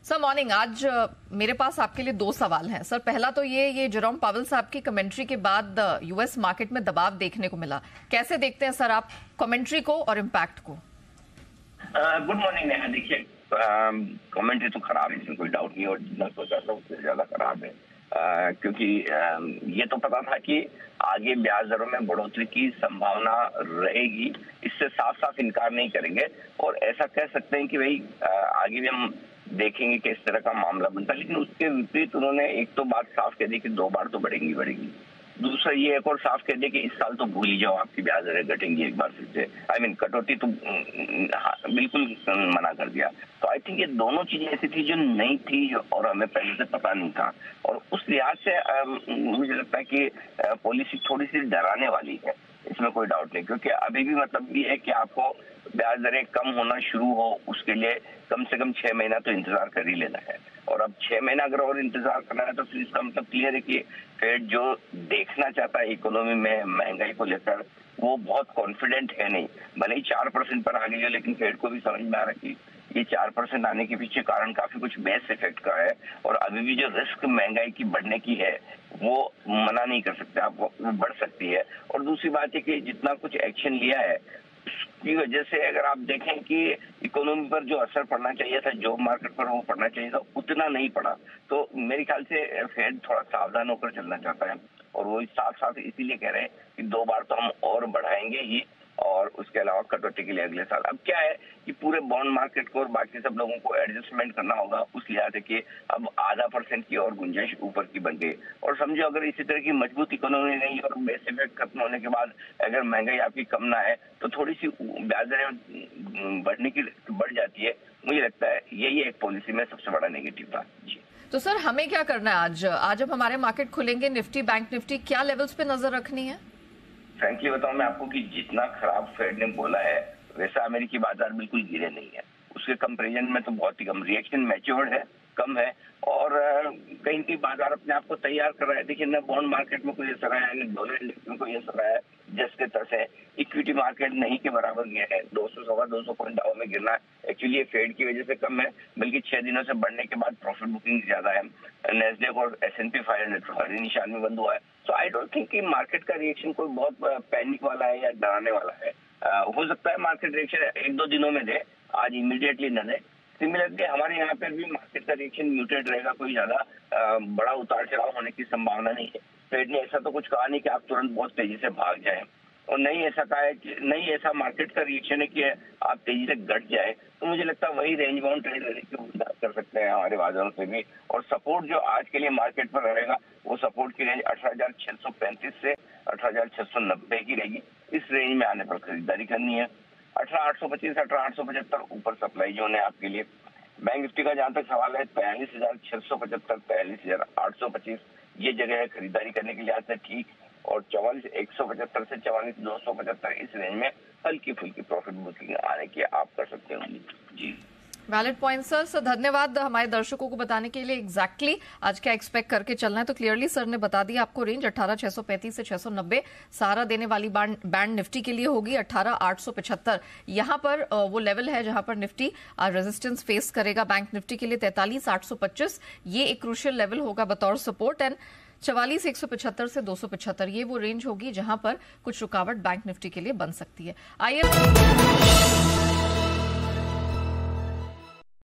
Sir morning. आज मेरे पास आपके लिए दो सवाल हैं। सर पहला तो ये जेरोम पावेल साहब की कमेंट्री के बाद यूएस मार्केट में दबाव देखने को मिला, कैसे देखते हैं सर आप कमेंट्री को और इम्पैक्ट को? Good morning Neha. देखिए, कमेंट्री तो खराब है, इसमें कोई डाउट नहीं, और जितना सोचा था उससे ज्यादा खराब है। क्योंकि ये तो पता था कि आगे ब्याज दरों में बढ़ोतरी की संभावना रहेगी, इससे साफ साफ इनकार नहीं करेंगे। और ऐसा कह सकते हैं कि भाई आगे भी हम देखेंगे कि इस तरह का मामला बनता है। लेकिन उसके विपरीत उन्होंने एक तो बात साफ कह दी कि 2 बार तो बढ़ेगी। दूसरा ये एक और साफ कह दिया कि इस साल तो भूल ही जाओ, आपकी ब्याज दरें घटेंगी एक बार फिर से। कटौती तो बिल्कुल मना कर दिया। तो आई थिंक ये दोनों चीजें ऐसी थी जो नई थी और हमें पहले से पता नहीं था। और उस लिहाज से मुझे लगता है कि पॉलिसी थोड़ी सी डराने वाली है, इसमें कोई डाउट नहीं। क्योंकि अभी भी मतलब ये है कि आपको ब्याज दरें कम होना शुरू हो, उसके लिए कम से कम 6 महीना तो इंतजार कर ही लेना है। और अब 6 महीना अगर और इंतजार करना है तो फिर इसका मतलब क्लियर है कि फेड जो देखना चाहता है इकोनॉमी में महंगाई को लेकर, वो बहुत कॉन्फिडेंट है नहीं। भले ही 4% पर आ गई है, लेकिन फेड को भी समझ में आ रहा है कि ये 4% आने के पीछे कारण काफी कुछ बेस इफेक्ट का है। और अभी भी जो रिस्क महंगाई की बढ़ने की है वो मना नहीं कर सकते आप, वो बढ़ सकती है। और दूसरी बात है कि जितना कुछ एक्शन लिया है की वजह से अगर आप देखें कि इकोनॉमी पर जो असर पड़ना चाहिए था, जॉब मार्केट पर वो पड़ना चाहिए था, उतना नहीं पड़ा। तो मेरे ख्याल से फेड थोड़ा सावधान होकर चलना चाहता है। और वो साथ साथ इसीलिए कह रहे हैं कि 2 बार तो हम और बढ़ाएंगे ही, और उसके अलावा कटौती के लिए अगले साल। अब क्या है कि पूरे बॉन्ड मार्केट को और बाकी सब लोगों को एडजस्टमेंट करना होगा, उस लिहाज से कि अब आधा % की और गुंजाइश ऊपर की बन गई। और समझो अगर इसी तरह की मजबूत इकोनॉमी नहीं और बेस इफेक्ट खत्म होने के बाद अगर महंगाई आपकी कम ना है तो थोड़ी सी ब्याज दरें बढ़ जाती है। मुझे लगता है यही एक पॉलिसी में सबसे बड़ा नेगेटिव था। जी तो सर हमें क्या करना है आज जब हमारे मार्केट खुलेंगे, निफ्टी बैंक निफ्टी क्या लेवल्स पे नजर रखनी है? फ्रैंकली बताऊं मैं आपको कि जितना खराब फेड ने बोला है वैसा अमेरिकी बाजार बिल्कुल गिरे नहीं है। उसके कंपैरिजन में तो बहुत ही कम रिएक्शन मैच्योर्ड है, कम है। और कहीं कहीं बाजार अपने आप को तैयार कर रहा है। देखिए, न बॉन्ड मार्केट में कोई असर आया है, न डॉलर इंडेक्स में कोई असर आया है, जैसे तस है। इक्विटी मार्केट नहीं के बराबर गया है, 200-250 पॉइंट डाउन में गिरना है। एक्चुअली ये फेड की वजह से कम है, बल्कि 6 दिनों से बढ़ने के बाद प्रॉफिट बुकिंग ज्यादा है। नेस्डेक और S&P 500 हरी निशान में बंद हुआ है। तो आई डोंट थिंक कि मार्केट का रिएक्शन कोई बहुत पैनिक वाला है या डराने वाला है। हो सकता है मार्केट रिएक्शन 1-2 दिनों में दे, आज इमीडिएटली न दे। सिमिलरली हमारे यहाँ पर भी मार्केट का रिएक्शन म्यूटेड रहेगा, कोई ज्यादा बड़ा उतार चढ़ाव होने की संभावना नहीं है। फेड ने ऐसा तो कुछ कहा नहीं कि आप तुरंत बहुत तेजी से भाग जाए, और नहीं ऐसा कहा है कि नहीं ऐसा मार्केट का रिएक्शन है कि आप तेजी से घट जाए। तो मुझे लगता है वही रेंज बाउंड ट्रेड रहने की उम्मीद कर सकते हैं हमारे बाजारों से भी। और सपोर्ट जो आज के लिए मार्केट पर रहेगा वो सपोर्ट की रेंज 18,635 से 18,690 की रहेगी। इस रेंज में आने पर खरीदारी करनी है। 18,825 18,875 ऊपर सप्लाई जोन है आपके लिए। बैंक निफ्टी का जहां तक सवाल है 42,675 42,825 ये जगह है खरीदारी करने के लिहाज से ठीक। और 44,175 से 44,275 इस रेंज में हल्की फुल्की प्रॉफिट बुकिंग आने की आप कर सकते हो। जी वैलिड पॉइंट सर धन्यवाद हमारे दर्शकों को बताने के लिए एग्जैक्टली आज क्या एक्सपेक्ट करके चलना है। तो क्लियरली सर ने बता दिया आपको रेंज 18,635 से 690 सहारा देने वाली बैंड निफ्टी के लिए होगी 18,875। यहां पर वो लेवल है जहां पर निफ्टी रेजिस्टेंस फेस करेगा। बैंक निफ्टी के लिए 43,825 ये एक क्रूशियल लेवल होगा बतौर सपोर्ट। एंड 44,175 से 275 ये वो रेंज होगी जहां पर कुछ रुकावट बैंक निफ्टी के लिए बन सकती है। आइए